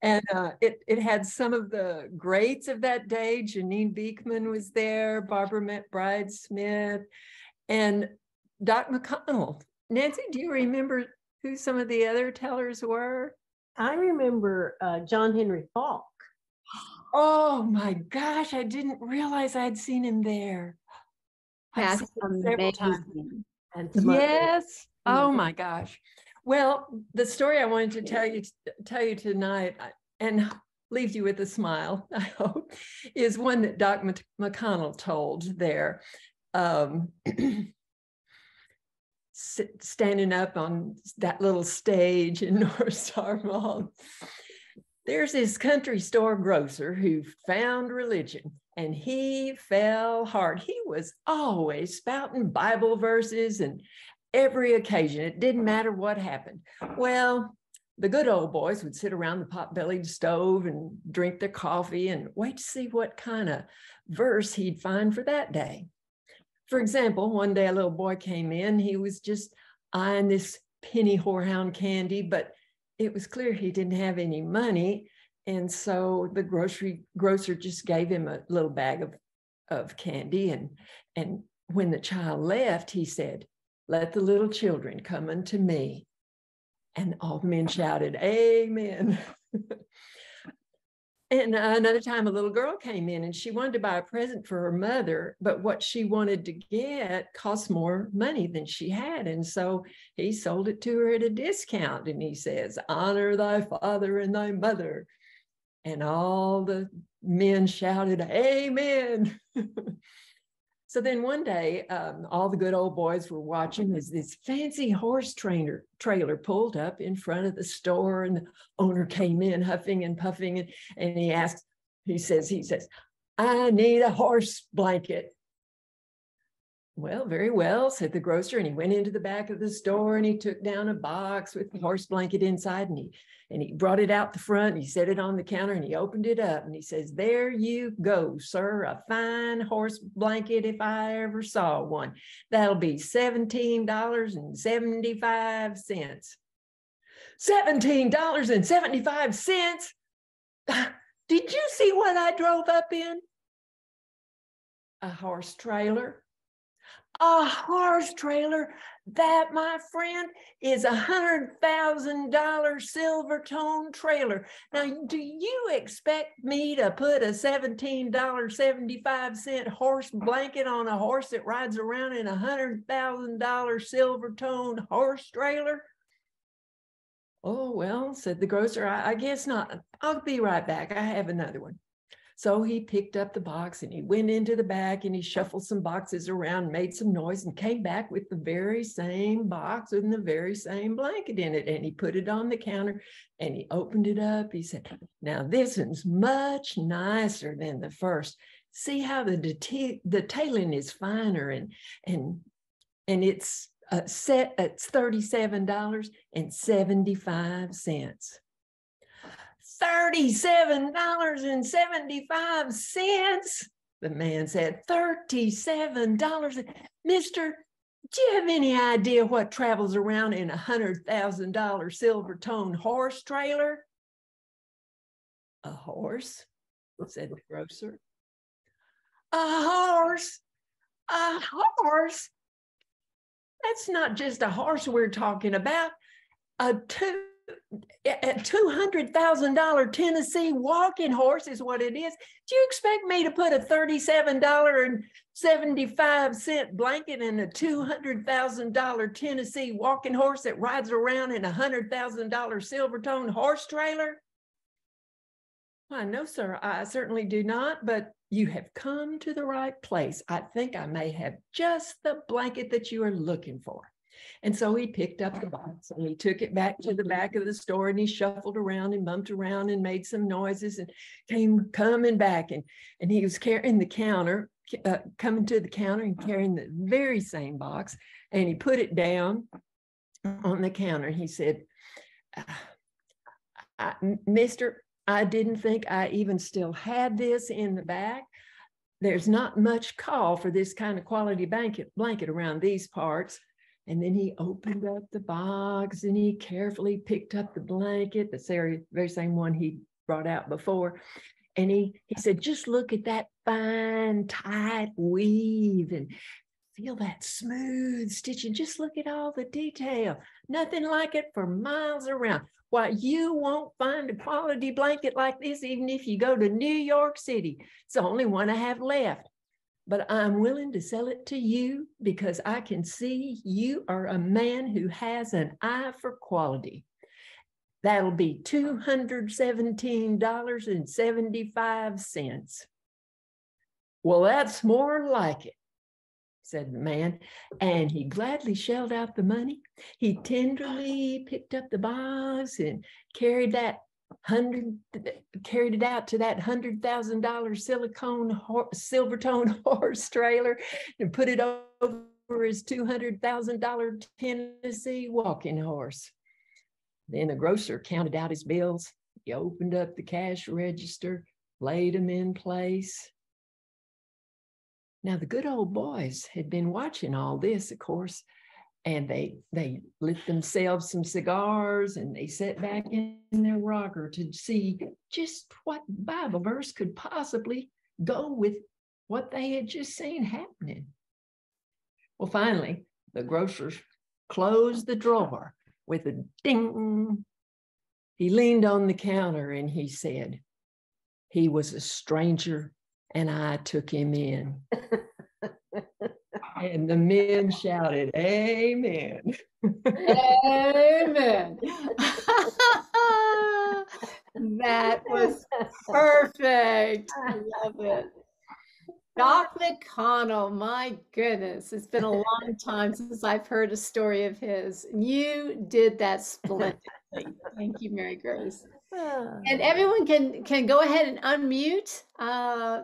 And it had some of the greats of that day. Janine Beekman was there, Barbara McBride Smith, and Doc McConnell. Nancy, do you remember who some of the other tellers were? I remember John Henry Falk. Oh my gosh, I didn't realize I'd seen him there. That's several times. And Yes. Oh my gosh. Well, the story I wanted to tell you tonight, and leave you with a smile, I hope, is one that Doc McConnell told there. Standing up on that little stage in North Star Mall. There's this country store grocer who found religion, and he fell hard. He was always spouting Bible verses and every occasion. It didn't matter what happened. Well, the good old boys would sit around the pot-bellied stove and drink their coffee and wait to see what kind of verse he'd find for that day. For example, one day a little boy came in. He was just eyeing this penny whorehound candy, but it was clear he didn't have any money. And so the grocer just gave him a little bag of candy. And when the child left, he said, "Let the little children come unto me." And all the men shouted, "Amen." And another time a little girl came in and she wanted to buy a present for her mother, but what she wanted to get cost more money than she had. And so he sold it to her at a discount. And he says, "Honor thy father and thy mother." And all the men shouted, "Amen." So then one day, all the good old boys were watching as this fancy horse trailer pulled up in front of the store, and the owner came in huffing and puffing, and he says, "I need a horse blanket." "Well, very well," said the grocer, and he went into the back of the store and he took down a box with the horse blanket inside, and he brought it out the front, and he set it on the counter, and he opened it up, and he says, "There you go, sir, a fine horse blanket if I ever saw one. That'll be $17.75. $17.75? Did you see what I drove up in?" "A horse trailer." "A horse trailer? That, my friend, is $100,000 silver tone trailer. Now, do you expect me to put a $17.75 horse blanket on a horse that rides around in a $100,000 silver tone horse trailer?" "Oh, well," said the grocer, I guess not. I'll be right back. I have another one." So he picked up the box and he went into the back and he shuffled some boxes around, made some noise, and came back with the very same box and the very same blanket in it. And he put it on the counter and he opened it up. He said, "Now this one's much nicer than the first. See how the detailing is finer, and it's set at $37.75. $37.75, the man said. $37. Mister, do you have any idea what travels around in a $100,000 silver tone horse trailer?" "A horse?" said the grocer. "A horse? A horse? That's not just a horse we're talking about. A $200,000 Tennessee walking horse is what it is. Do you expect me to put a $37.75 blanket in a $200,000 Tennessee walking horse that rides around in a $100,000 silver tone horse trailer?" "Why, no, sir, I certainly do not, but you have come to the right place. I think I may have just the blanket that you are looking for." And so he picked up the box and he took it back to the back of the store, and he shuffled around and bumped around and made some noises and coming back. And he was carrying the counter, coming to the counter and carrying the very same box. And he put it down on the counter. He said, "Mister, I didn't think I even still had this in the back. There's not much call for this kind of quality blanket around these parts." And then he opened up the box and he carefully picked up the blanket, the very same one he brought out before. And he said, "Just look at that fine, tight weave and feel that smooth stitching. Just look at all the detail. Nothing like it for miles around. Why, you won't find a quality blanket like this even if you go to New York City. It's the only one I have left. But I'm willing to sell it to you because I can see you are a man who has an eye for quality. That'll be $217.75. "Well, that's more like it," said the man, and he gladly shelled out the money. He tenderly picked up the box and carried that carried it out to that $100,000 Silvertone horse trailer and put it over his $200,000 Tennessee walking horse. Then the grocer counted out his bills. He opened up the cash register, laid them in place. Now, the good old boys had been watching all this, of course, and they lit themselves some cigars and they sat back in their rocker to see just what Bible verse could possibly go with what they had just seen happening. Well, finally, the grocer closed the drawer with a ding. He leaned on the counter and he said, "He was a stranger and I took him in." And the men shouted, "Amen." Amen. That was perfect. I love it. Doc McConnell, my goodness, it's been a long time since I've heard a story of his. You did that splendidly. Thank you, Mary Grace. And everyone can go ahead and unmute.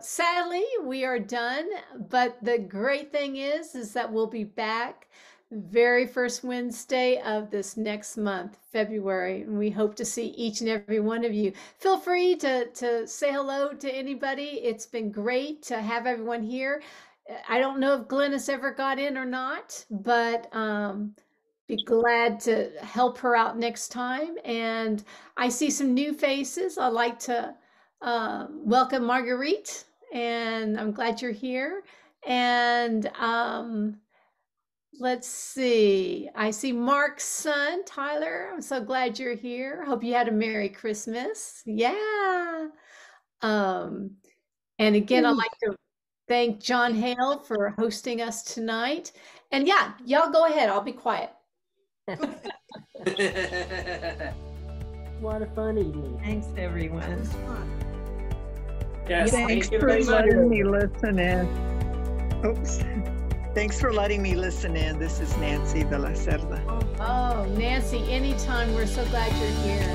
Sadly, we are done, but the great thing is that we'll be back very first Wednesday of this next month, February, and we hope to see each and every one of you. Feel free to say hello to anybody. It's been great to have everyone here. I don't know if Glennis ever got in or not, but be glad to help her out next time. And I see some new faces. I'd like to welcome Marguerite, and I'm glad you're here. And let's see. I see Mark's son, Tyler. I'm so glad you're here. Hope you had a Merry Christmas. Yeah. And again, I'd like to thank John Hale for hosting us tonight. And yeah, y'all go ahead. I'll be quiet. What a fun evening. Thanks, everyone. Yes, Thanks thank you for very much. letting me listen in. Oops. Thanks for letting me listen in. This is Nancy de la Cerda. Oh, Nancy, anytime. We're so glad you're here.